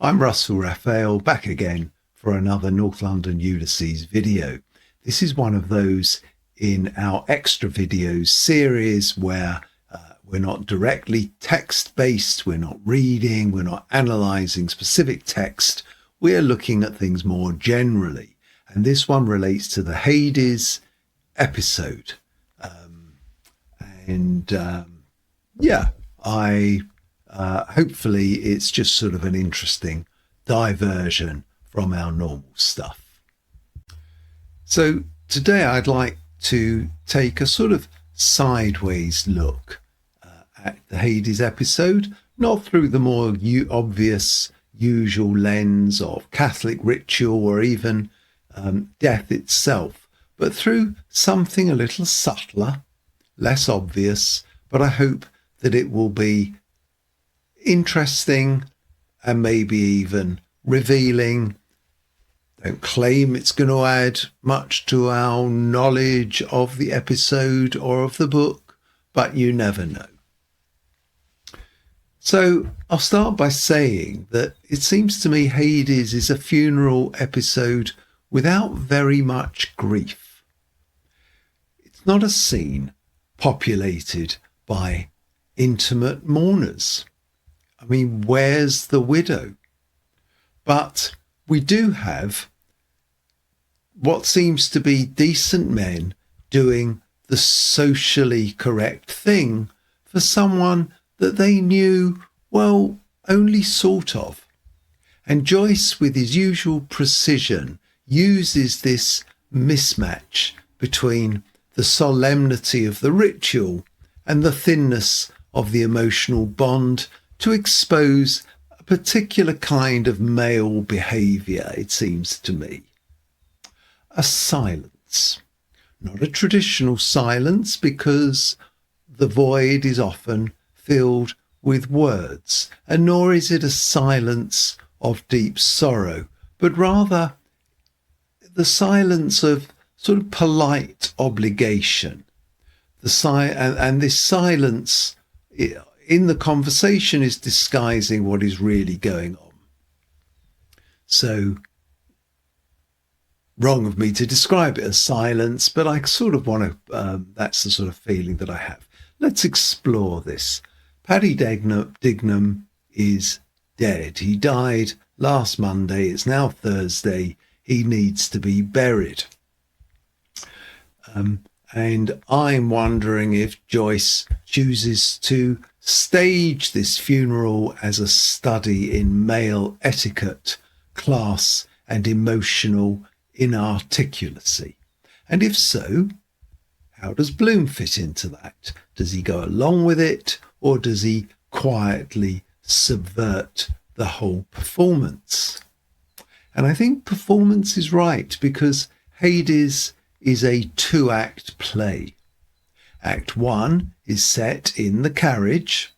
I'm Russell Raphael, back again for another North London Ulysses video. This is one of those in our extra videos series where we're not directly text-based, we're not reading, we're not analysing specific text, we're looking at things more generally. And this one relates to the Hades episode. Hopefully it's just sort of an interesting diversion from our normal stuff. So today I'd like to take a sort of sideways look at the Hades episode, not through the more obvious usual lens of Catholic ritual or even death itself, but through something a little subtler, less obvious, but I hope that it will be interesting and maybe even revealing. Don't claim it's going to add much to our knowledge of the episode or of the book, but you never know. So I'll start by saying that it seems to me Hades is a funeral episode without very much grief. It's not a scene populated by intimate mourners. I mean, where's the widow? But we do have what seems to be decent men doing the socially correct thing for someone that they knew, well, only sort of. And Joyce, with his usual precision, uses this mismatch between the solemnity of the ritual and the thinness of the emotional bond to expose a particular kind of male behaviour, it seems to me. A silence. Not a traditional silence, because the void is often filled with words, and nor is it a silence of deep sorrow, but rather the silence of sort of polite obligation. And this silence in the conversation is disguising what is really going on. So, wrong of me to describe it as silence, but I sort of want to, that's the sort of feeling that I have. Let's explore this. Paddy Dignam is dead. He died last Monday. It's now Thursday. He needs to be buried. And I'm wondering if Joyce chooses to stage this funeral as a study in male etiquette, class, and emotional inarticulacy. And if so, how does Bloom fit into that? Does he go along with it, or does he quietly subvert the whole performance? And I think performance is right, because Hades is a two-act play. Act 1 is set in the carriage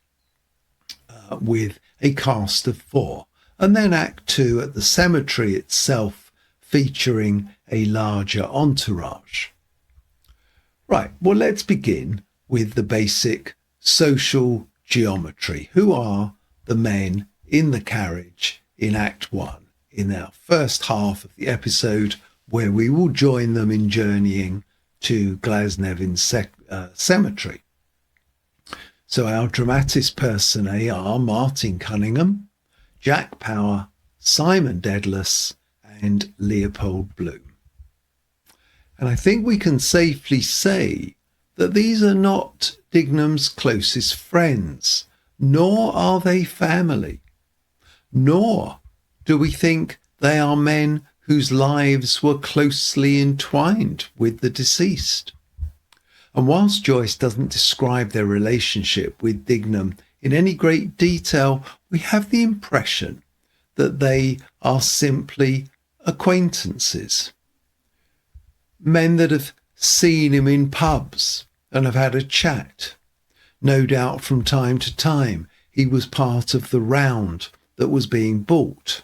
with a cast of 4, and then Act 2 at the cemetery itself, featuring a larger entourage. Right, well, let's begin with the basic social geometry. Who are the men in the carriage in Act 1, in our first half of the episode, where we will join them in journeying to Glasnevin cemetery? So our dramatis personae are Martin Cunningham, Jack Power, Simon Dedalus, and Leopold Bloom. And I think we can safely say that these are not Dignam's closest friends, nor are they family, nor do we think they are men whose lives were closely entwined with the deceased. And whilst Joyce doesn't describe their relationship with Dignam in any great detail, we have the impression that they are simply acquaintances. Men that have seen him in pubs and have had a chat. No doubt from time to time he was part of the round that was being bought.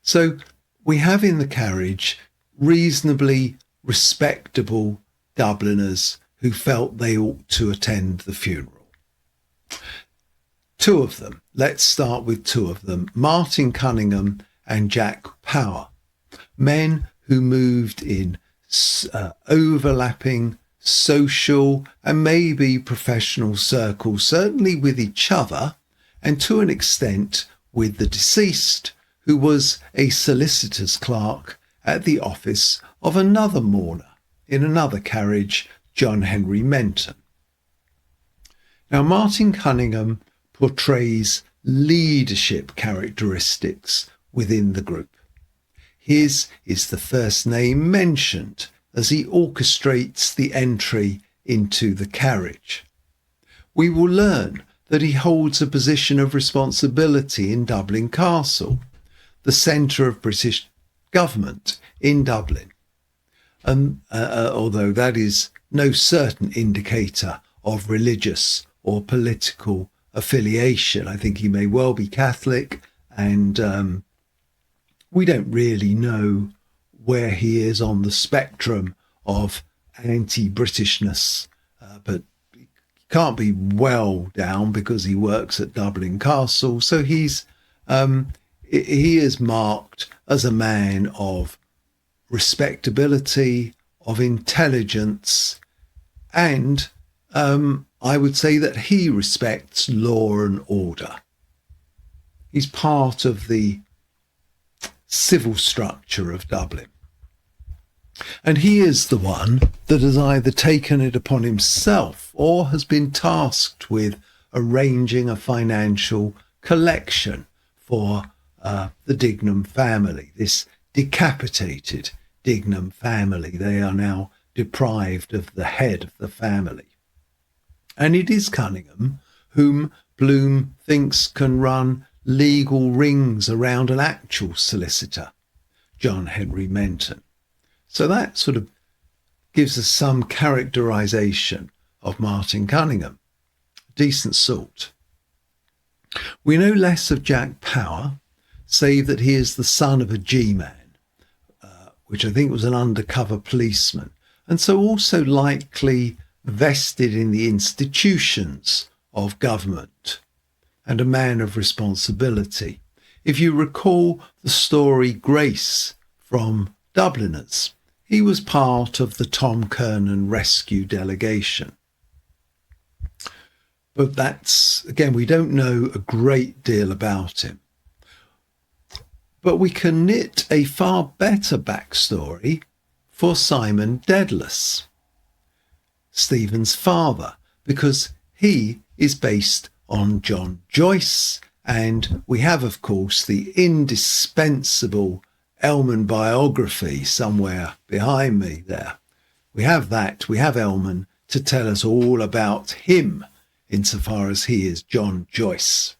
So we have in the carriage reasonably respectable Dubliners who felt they ought to attend the funeral. Two of them. Let's start with two of them. Martin Cunningham and Jack Power. Men who moved in overlapping social and maybe professional circles, certainly with each other, and to an extent with the deceased, who was a solicitor's clerk at the office of another mourner in another carriage, John Henry Menton. Now, Martin Cunningham portrays leadership characteristics within the group. His is the first name mentioned as he orchestrates the entry into the carriage. We will learn that he holds a position of responsibility in Dublin Castle, the centre of British government in Dublin. And although that is no certain indicator of religious or political affiliation, I think he may well be Catholic, and we don't really know where he is on the spectrum of anti-Britishness, but he can't be well down because he works at Dublin Castle. So he is marked as a man of respectability, of intelligence, and I would say that he respects law and order. He's part of the civil structure of Dublin. And he is the one that has either taken it upon himself or has been tasked with arranging a financial collection for the Dignam family, this decapitated Dignam family. They are now deprived of the head of the family. And it is Cunningham whom Bloom thinks can run legal rings around an actual solicitor, John Henry Menton. So that sort of gives us some characterisation of Martin Cunningham. Decent sort. We know less of Jack Power, save that he is the son of a G-man, which I think was an undercover policeman, and so also likely vested in the institutions of government and a man of responsibility. If you recall the story Grace from Dubliners, he was part of the Tom Kernan rescue delegation. But that's, again, we don't know a great deal about him. But we can knit a far better backstory for Simon Dedalus, Stephen's father, because he is based on John Joyce, and we have, of course, the indispensable Elman biography somewhere behind me there. We have that, we have Elman to tell us all about him insofar as he is John Joyce.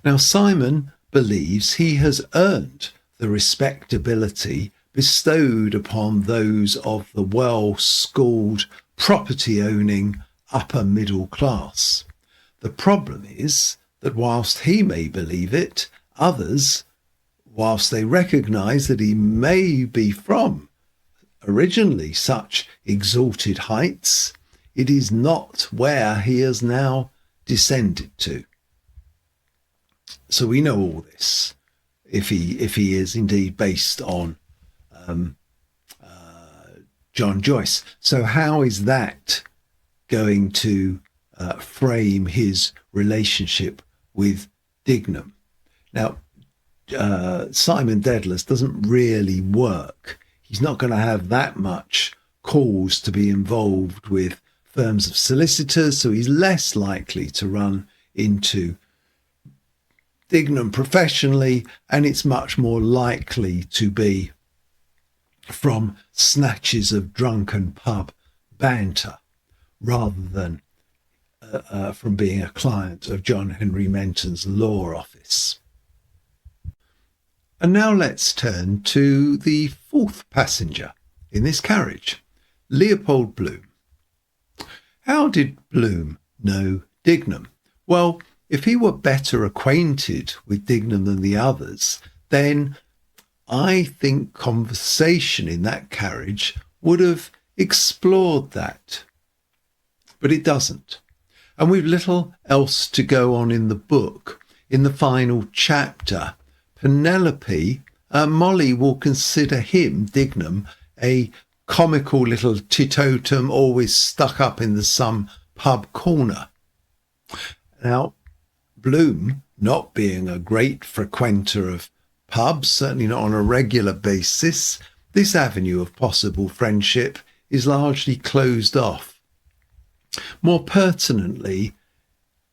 Now, Simon believes he has earned the respectability bestowed upon those of the well-schooled, property-owning upper middle class. The problem is that whilst he may believe it, others, whilst they recognise that he may be from originally such exalted heights, it is not where he has now descended to. So we know all this, if he is indeed based on John Joyce. So how is that going to frame his relationship with Dignam? Now, Simon Dedalus doesn't really work. He's not going to have that much cause to be involved with firms of solicitors, so he's less likely to run into Dignam professionally, and it's much more likely to be from snatches of drunken pub banter rather than from being a client of John Henry Menton's law office. And now let's turn to the fourth passenger in this carriage, Leopold Bloom. How did Bloom know Dignam? Well, if he were better acquainted with Dignam than the others, then I think conversation in that carriage would have explored that. But it doesn't. And we've little else to go on in the book. In the final chapter, Penelope, Molly will consider him, Dignam, a comical little titotum always stuck up in some pub corner. Now, Bloom, not being a great frequenter of pubs, certainly not on a regular basis, this avenue of possible friendship is largely closed off. More pertinently,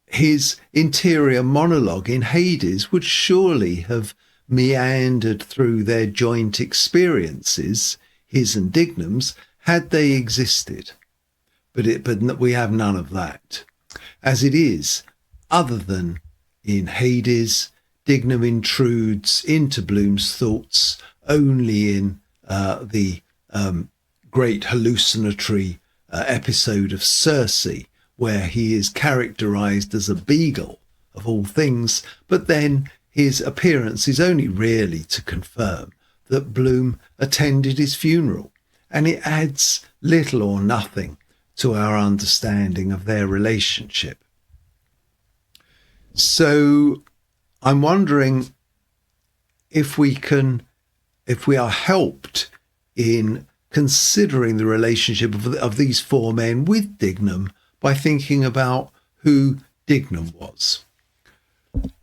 his interior monologue in Hades would surely have meandered through their joint experiences, his and Dignam's, had they existed. But we have none of that. As it is, other than in Hades, Dignam intrudes into Bloom's thoughts only in the great hallucinatory episode of Circe, where he is characterized as a beagle, of all things, but then his appearance is only really to confirm that Bloom attended his funeral, and it adds little or nothing to our understanding of their relationship. So I'm wondering if we are helped in considering the relationship of these four men with Dignam by thinking about who Dignam was.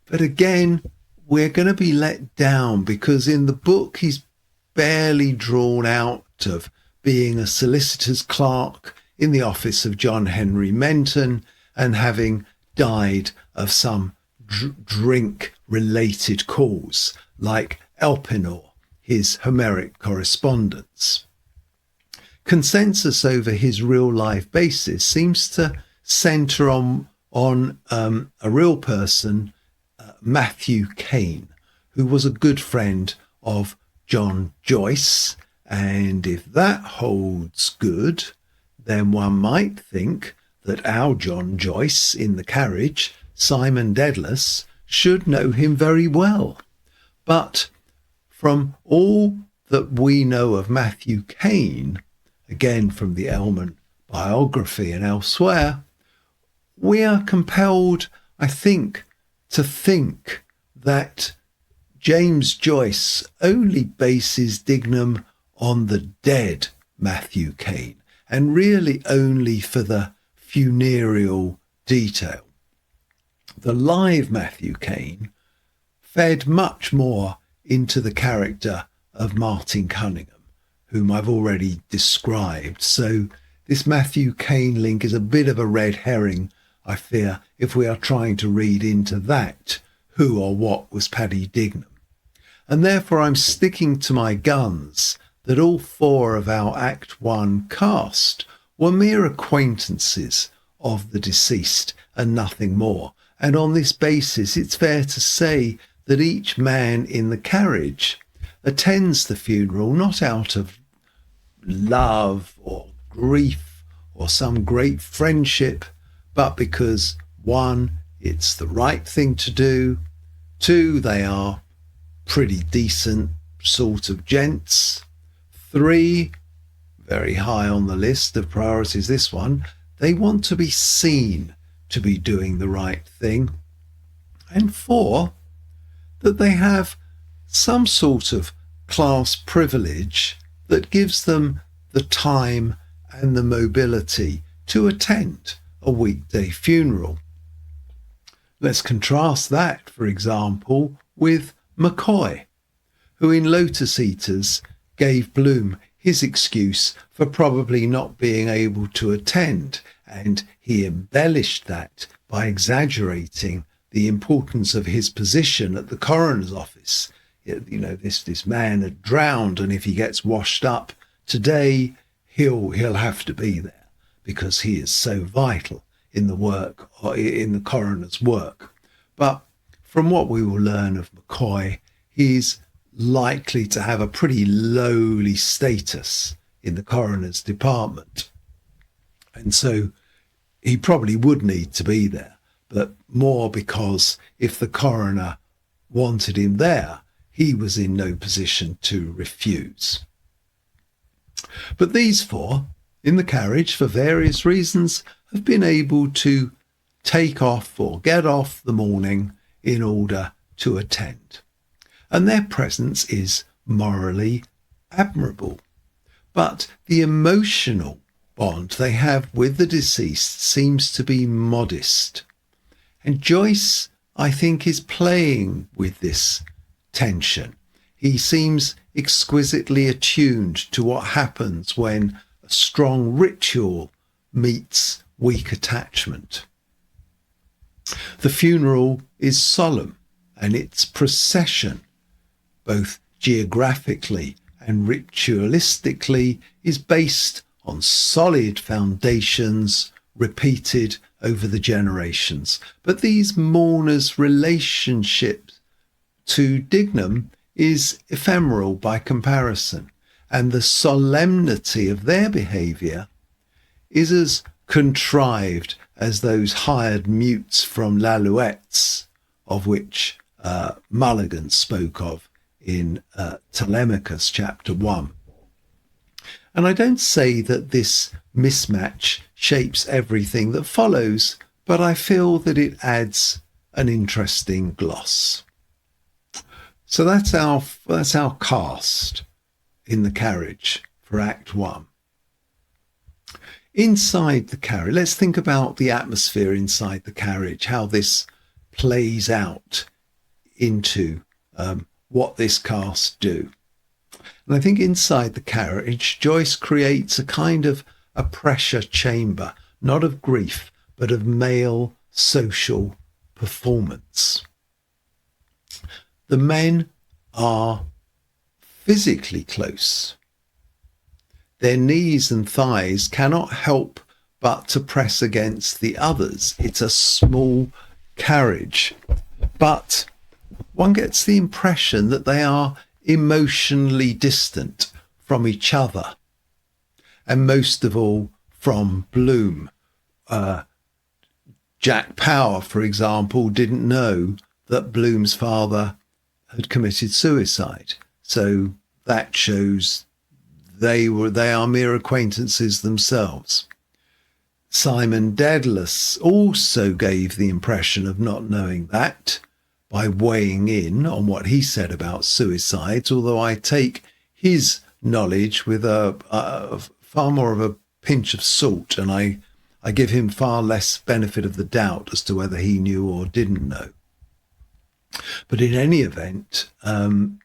But again, we're going to be let down because in the book he's barely drawn out of being a solicitor's clerk in the office of John Henry Menton and having died of some drink-related cause, like Elpenor, his Homeric correspondence. Consensus over his real-life basis seems to centre on a real person, Matthew Cain, who was a good friend of John Joyce, and if that holds good, then one might think that our John Joyce in the carriage, Simon Dedalus, should know him very well. But from all that we know of Matthew Cain, again from the Ellman biography and elsewhere, we are compelled, I think, to think that James Joyce only bases Dignam on the dead Matthew Cain, and really only for the funereal detail. The live Matthew Cain fed much more into the character of Martin Cunningham, whom I've already described. So this Matthew Cain link is a bit of a red herring, I fear, if we are trying to read into that who or what was Paddy Dignam. And therefore I'm sticking to my guns that all four of our Act 1 cast were mere acquaintances of the deceased and nothing more. And on this basis, it's fair to say that each man in the carriage attends the funeral not out of love or grief or some great friendship, but because, one, it's the right thing to do, two, they are pretty decent sort of gents, three, very high on the list of priorities, this one, they want to be seen to be doing the right thing, and four, that they have some sort of class privilege that gives them the time and the mobility to attend a weekday funeral. Let's contrast that, for example, with McCoy, who in Lotus Eaters gave Bloom his excuse for probably not being able to attend, and he embellished that by exaggerating the importance of his position at the coroner's office. You know, this man had drowned, and if he gets washed up today, he'll have to be there because he is so vital in the work, or in the coroner's work. But from what we will learn of McCoy, he's likely to have a pretty lowly status in the coroner's department. And so he probably would need to be there, but more because if the coroner wanted him there, he was in no position to refuse. But these four, in the carriage, for various reasons, have been able to take off or get off the mourning in order to attend. And their presence is morally admirable. But the emotional bond they have with the deceased seems to be modest. And Joyce, I think, is playing with this tension. He seems exquisitely attuned to what happens when a strong ritual meets weak attachment. The funeral is solemn, and its procession, both geographically and ritualistically, is based on solid foundations repeated over the generations. But these mourners' relationship to Dignam is ephemeral by comparison, and the solemnity of their behaviour is as contrived as those hired mutes from Lalouette's, of which Mulligan spoke of in Telemachus chapter 1. And I don't say that this mismatch shapes everything that follows, but I feel that it adds an interesting gloss. So that's our cast in the carriage for Act 1. Inside the carriage, let's think about the atmosphere inside the carriage, how this plays out into what this cast do. And I think inside the carriage, Joyce creates a kind of a pressure chamber, not of grief, but of male social performance. The men are physically close. Their knees and thighs cannot help but to press against the others. It's a small carriage, but one gets the impression that they are emotionally distant from each other, and most of all from Bloom. Jack Power, for example, didn't know that Bloom's father had committed suicide, so that shows they are mere acquaintances themselves. Simon Dedalus also gave the impression of not knowing that by weighing in on what he said about suicides, although I take his knowledge with a far more of a pinch of salt, and I give him far less benefit of the doubt as to whether he knew or didn't know. But in any event, and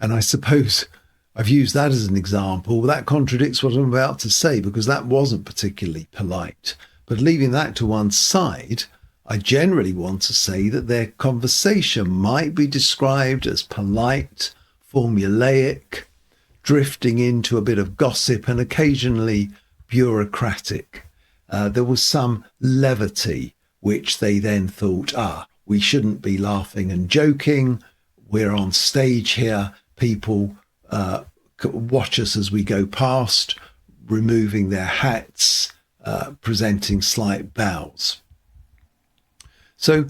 I suppose I've used that as an example, that contradicts what I'm about to say, because that wasn't particularly polite. But leaving that to one side, I generally want to say that their conversation might be described as polite, formulaic, drifting into a bit of gossip, and occasionally bureaucratic. There was some levity, which they then thought, we shouldn't be laughing and joking. We're on stage here. People watch us as we go past, removing their hats, presenting slight bows. So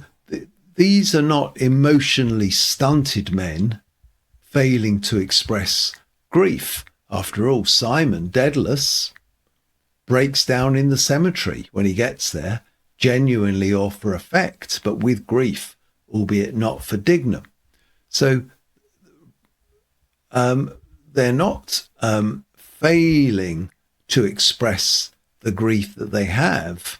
these are not emotionally stunted men failing to express grief. After all, Simon Dedalus breaks down in the cemetery when he gets there, genuinely or for effect, but with grief, albeit not for Dignam. So they're not failing to express the grief that they have.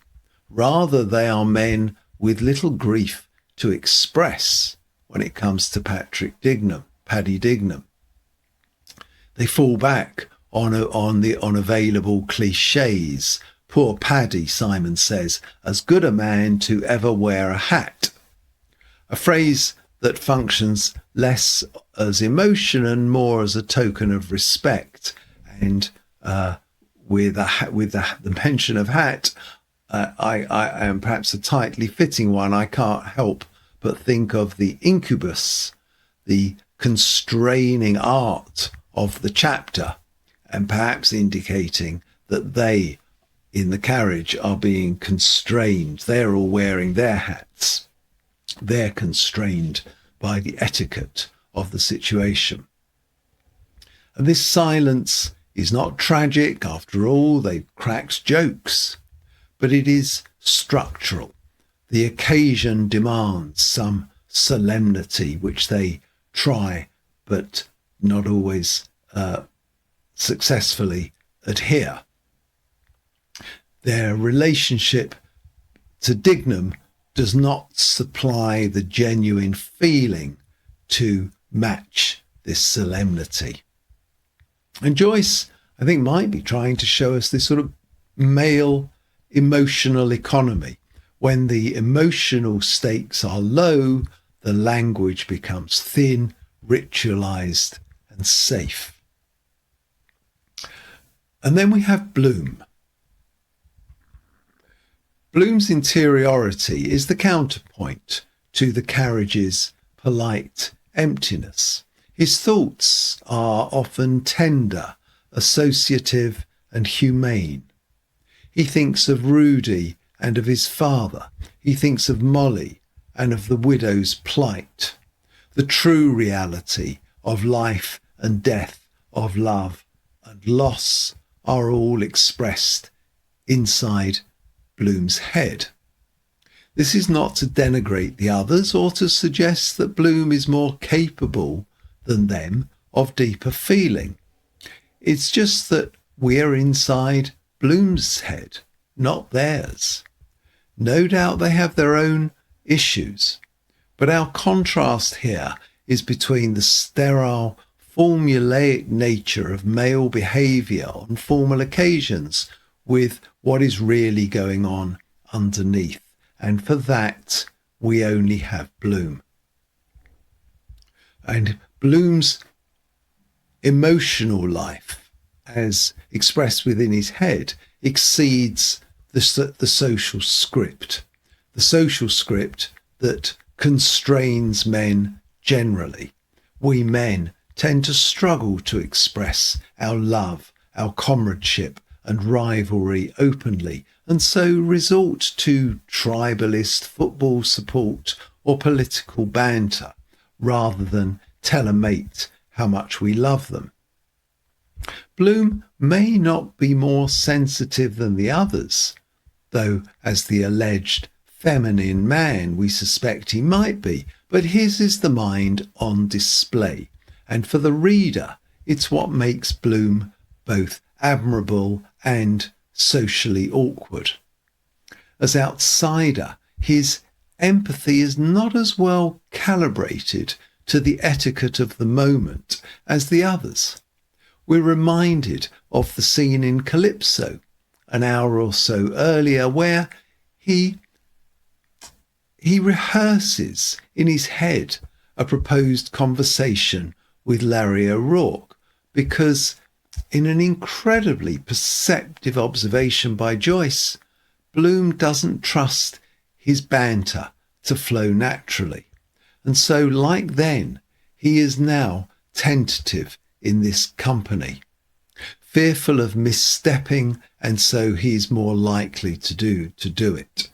Rather, they are men with little grief to express when it comes to Paddy Dignam. They fall back on unavailable cliches. Poor Paddy, Simon says, as good a man to ever wear a hat. A phrase that functions less as emotion and more as a token of respect. And with the mention of hat, I am perhaps a tightly fitting one. I can't help but think of the incubus, the constraining art of the chapter, and perhaps indicating that they in the carriage are being constrained. They're all wearing their hats. They're constrained by the etiquette of the situation. And this silence is not tragic. After all, they've cracked jokes, but it is structural. The occasion demands some solemnity, which they try but not always successfully adhere. Their relationship to Dignam does not supply the genuine feeling to match this solemnity. And Joyce, I think, might be trying to show us this sort of male emotional economy. When the emotional stakes are low, the language becomes thin, ritualized, and safe. And then we have Bloom. Bloom's interiority is the counterpoint to the carriage's polite emptiness. His thoughts are often tender, associative, and humane. He thinks of Rudy and of his father. He thinks of Molly and of the widow's plight. The true reality of life and death, of love and loss, are all expressed inside Bloom's head. This is not to denigrate the others or to suggest that Bloom is more capable than them of deeper feeling. It's just that we're inside Bloom's head, not theirs. No doubt they have their own issues, but our contrast here is between the sterile, formulaic nature of male behaviour on formal occasions with what is really going on underneath. And for that, we only have Bloom. And Bloom's emotional life, as expressed within his head, exceeds the social script. The social script that constrains men generally. We men tend to struggle to express our love, our comradeship, and rivalry openly, and so resort to tribalist football support or political banter, rather than tell a mate how much we love them. Bloom may not be more sensitive than the others, though as the alleged feminine man we suspect he might be, but his is the mind on display, and for the reader it's what makes Bloom both admirable and socially awkward. As outsider, his empathy is not as well calibrated to the etiquette of the moment as the others. We're reminded of the scene in Calypso, an hour or so earlier, where he rehearses in his head a proposed conversation with Larry O'Rourke, because in an incredibly perceptive observation by Joyce, Bloom doesn't trust his banter to flow naturally. And so, like then, he is now tentative in this company, fearful of misstepping, and so he is more likely to do it.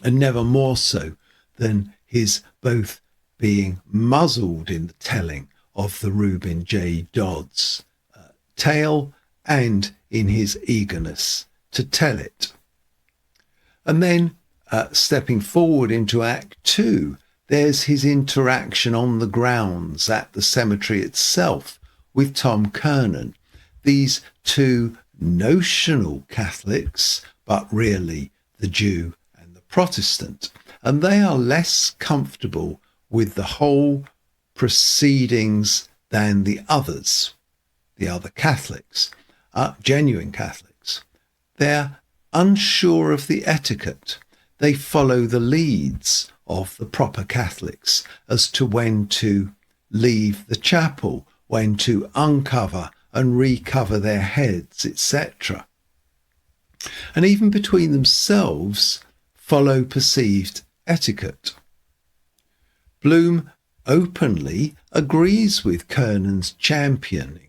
And never more so than his both being muzzled in the telling of the Reuben J. Dodds tale and in his eagerness to tell it. And then stepping forward into Act 2, there's his interaction on the grounds at the cemetery itself with Tom Kernan. These two notional Catholics, but really the Jew and the Protestant, and they are less comfortable with the whole proceedings than the others, the other Catholics, genuine Catholics. They're unsure of the etiquette. They follow the leads of the proper Catholics as to when to leave the chapel, when to uncover and recover their heads, etc. And even between themselves, follow perceived etiquette. Bloom openly agrees with Kernan's championing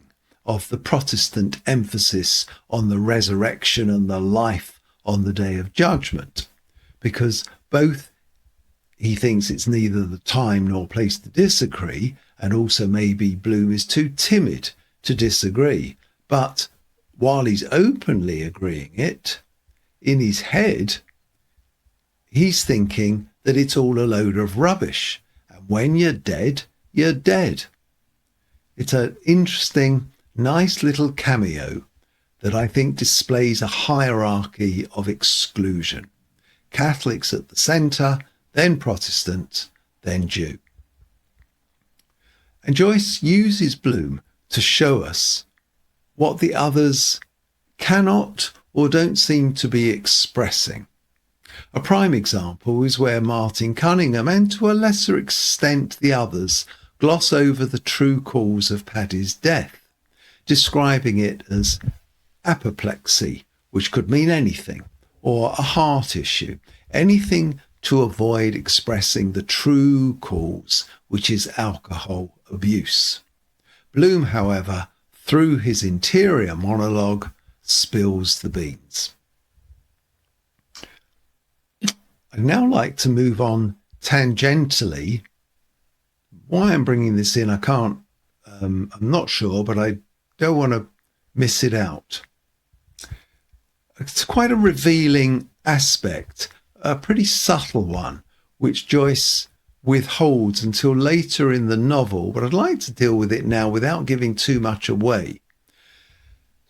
of the Protestant emphasis on the resurrection and the life on the day of judgment, because both he thinks it's neither the time nor place to disagree, and also maybe Bloom is too timid to disagree. But while he's openly agreeing it, in his head, He's thinking that it's all a load of rubbish. And when you're dead, you're dead. It's an interesting, nice little cameo that I think displays a hierarchy of exclusion. Catholics at the centre, then Protestant, then Jew. And Joyce uses Bloom to show us what the others cannot or don't seem to be expressing. A prime example is where Martin Cunningham, and to a lesser extent the others, gloss over the true cause of Paddy's death, describing it as apoplexy, which could mean anything, or a heart issue, anything to avoid expressing the true cause, which is alcohol abuse. Bloom, however, through his interior monologue, spills the beans. I'd now like to move on tangentially. Why I'm bringing this in, I'm not sure, but I don't want to miss it out. It's quite a revealing aspect, a pretty subtle one, which Joyce withholds until later in the novel, but I'd like to deal with it now without giving too much away.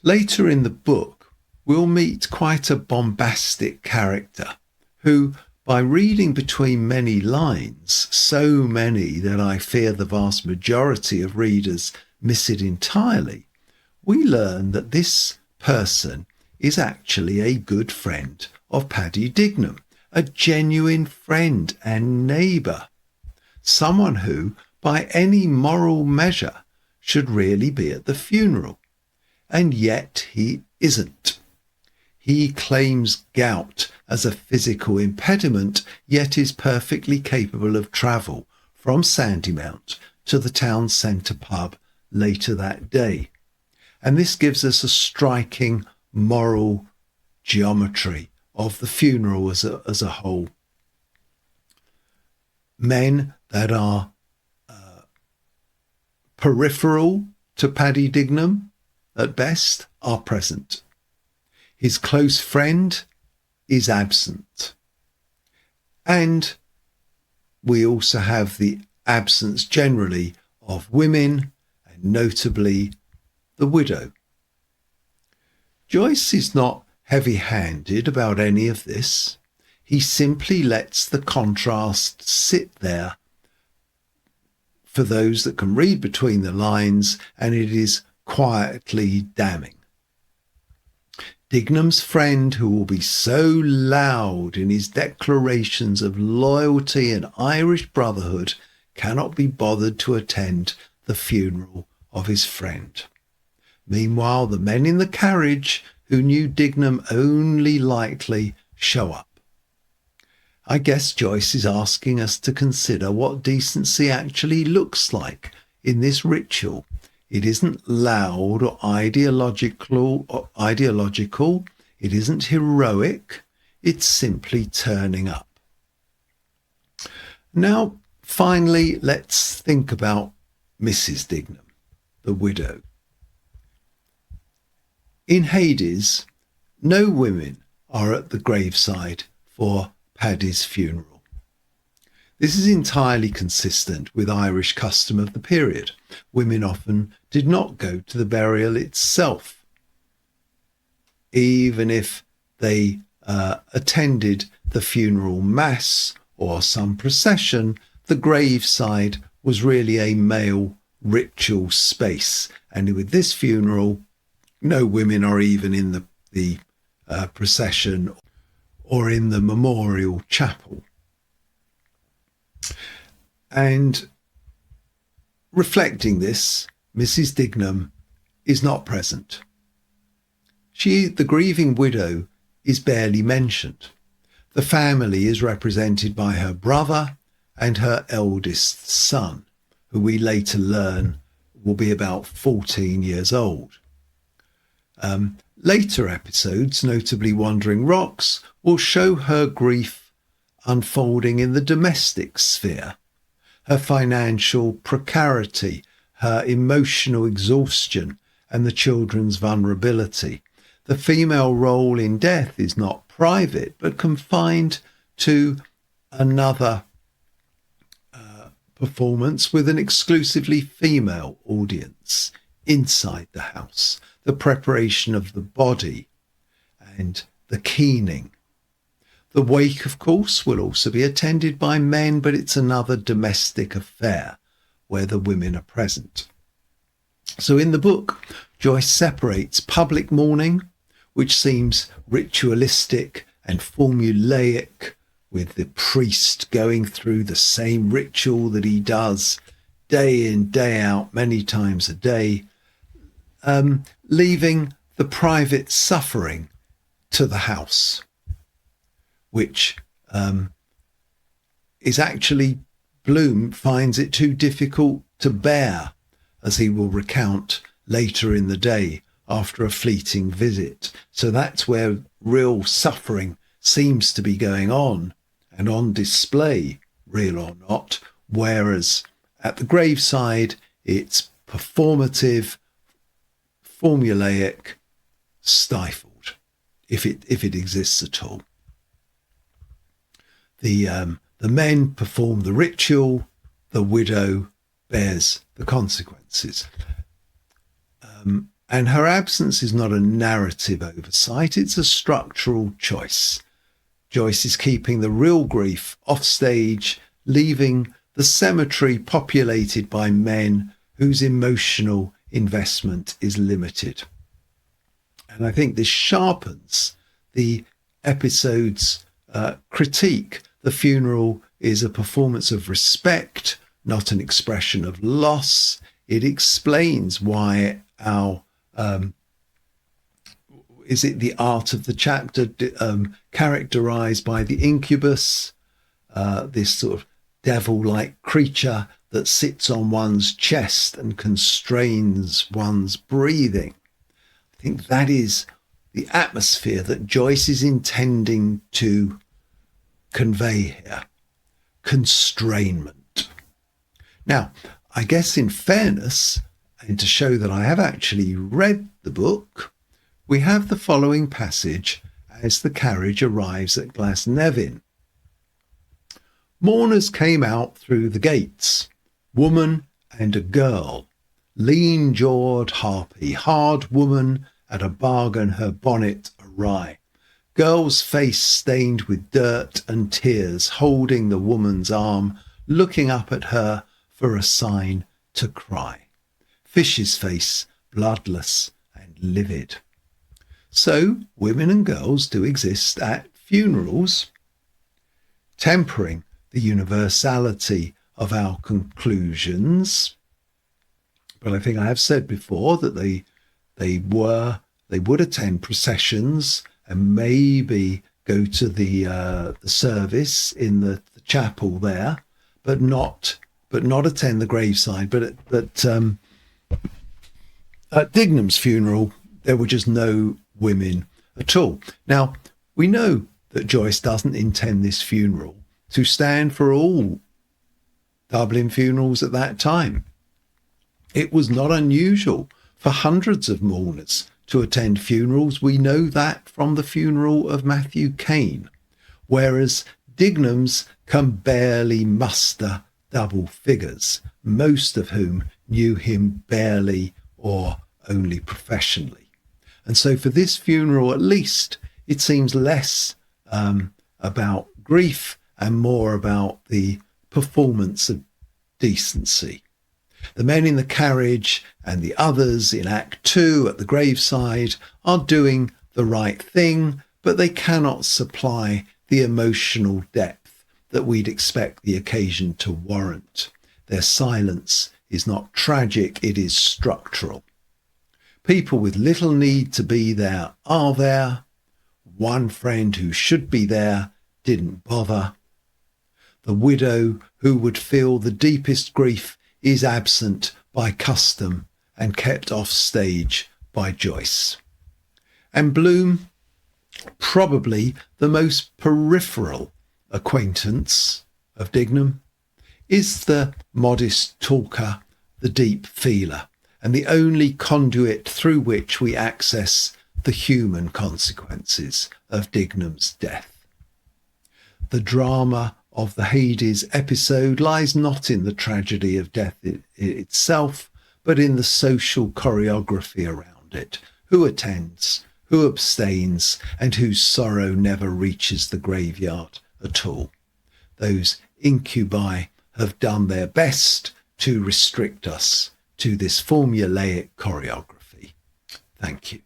Later in the book, we'll meet quite a bombastic character who, by reading between many lines, so many that I fear the vast majority of readers miss it entirely, we learn that this person is actually a good friend of Paddy Dignam, a genuine friend and neighbour, someone who, by any moral measure, should really be at the funeral. And yet he isn't. He claims gout as a physical impediment, yet is perfectly capable of travel from Sandymount to the town centre pub later that day. And this gives us a striking moral geometry of the funeral as a whole. Men that are peripheral to Paddy Dignam, at best, are present. His close friend is absent. And we also have the absence generally of women, and notably the widow. Joyce is not heavy-handed about any of this. He simply lets the contrast sit there for those that can read between the lines, and it is quietly damning. Dignam's friend, who will be so loud in his declarations of loyalty and Irish brotherhood, cannot be bothered to attend the funeral of his friend. Meanwhile, the men in the carriage, who knew Dignam only lightly, show up. I guess Joyce is asking us to consider what decency actually looks like in this ritual. It isn't loud or ideological. It isn't heroic. It's simply turning up. Now, finally, let's think about Mrs. Dignam, the widow. In Hades, no women are at the graveside for Paddy's funeral. This is entirely consistent with Irish custom of the period. Women often did not go to the burial itself, even if they attended the funeral mass or some procession. The graveside was really a male ritual space, and with this funeral, no women are even in the procession or in the memorial chapel. And reflecting this, Mrs. Dignam is not present. The grieving widow, is barely mentioned. The family is represented by her brother and her eldest son, who we later learn will be about 14 years old. Later episodes, notably Wandering Rocks, will show her grief unfolding in the domestic sphere, her financial precarity, her emotional exhaustion, and the children's vulnerability. The female role in death is not private, but confined to another performance with an exclusively female audience inside the house, the preparation of the body and the keening. The wake, of course, will also be attended by men, but it's another domestic affair where the women are present. So in the book, Joyce separates public mourning, which seems ritualistic and formulaic, with the priest going through the same ritual that he does day in, day out, many times a day, leaving the private suffering to the house, which is actually, Bloom finds it too difficult to bear, as he will recount later in the day after a fleeting visit. So that's where real suffering seems to be going on and on display, real or not, whereas at the graveside it's performative, formulaic, stifled, if it exists at all. The men perform the ritual, the widow bears the consequences. And her absence is not a narrative oversight, it's a structural choice. Joyce is keeping the real grief off stage, leaving the cemetery populated by men whose emotional investment is limited. And I think this sharpens the episode's critique. The funeral is a performance of respect, not an expression of loss. It explains why our is it the art of the chapter characterized by the incubus, this sort of devil-like creature that sits on one's chest and constrains one's breathing. I think that is the atmosphere that Joyce is intending to convey here. Constrainment. Now, I guess in fairness, and to show that I have actually read the book, we have the following passage as the carriage arrives at Glasnevin. Mourners came out through the gates, woman and a girl, lean-jawed harpy, hard woman at a bargain, her bonnet awry. Girl's face stained with dirt and tears, holding the woman's arm, looking up at her for a sign to cry. Fish's face, bloodless and livid. So women and girls do exist at funerals, tempering the universality of our conclusions. But I think I have said before that they would attend processions and maybe go to the service in the chapel there, but not attend the graveside. But at Dignam's funeral, there were just no women at all. Now, we know that Joyce doesn't intend this funeral to stand for all Dublin funerals at that time. It was not unusual for hundreds of mourners to attend funerals. We know that from the funeral of Matthew Cain, whereas Dignam's can barely muster double figures, most of whom knew him barely or only professionally. And so for this funeral, at least, it seems less about grief and more about the performance of decency. The men in the carriage and the others in Act 2 at the graveside are doing the right thing, but they cannot supply the emotional depth that we'd expect the occasion to warrant. Their silence is not tragic, it is structural. People with little need to be there are there. One friend who should be there didn't bother. The widow who would feel the deepest grief is absent by custom and kept off stage by Joyce. And Bloom, probably the most peripheral acquaintance of Dignam, is the modest talker, the deep feeler, and the only conduit through which we access the human consequences of Dignam's death. The drama of the Hades episode lies not in the tragedy of death itself, but in the social choreography around it. Who attends, who abstains, and whose sorrow never reaches the graveyard at all. Those incubi have done their best to restrict us to this formulaic choreography. Thank you.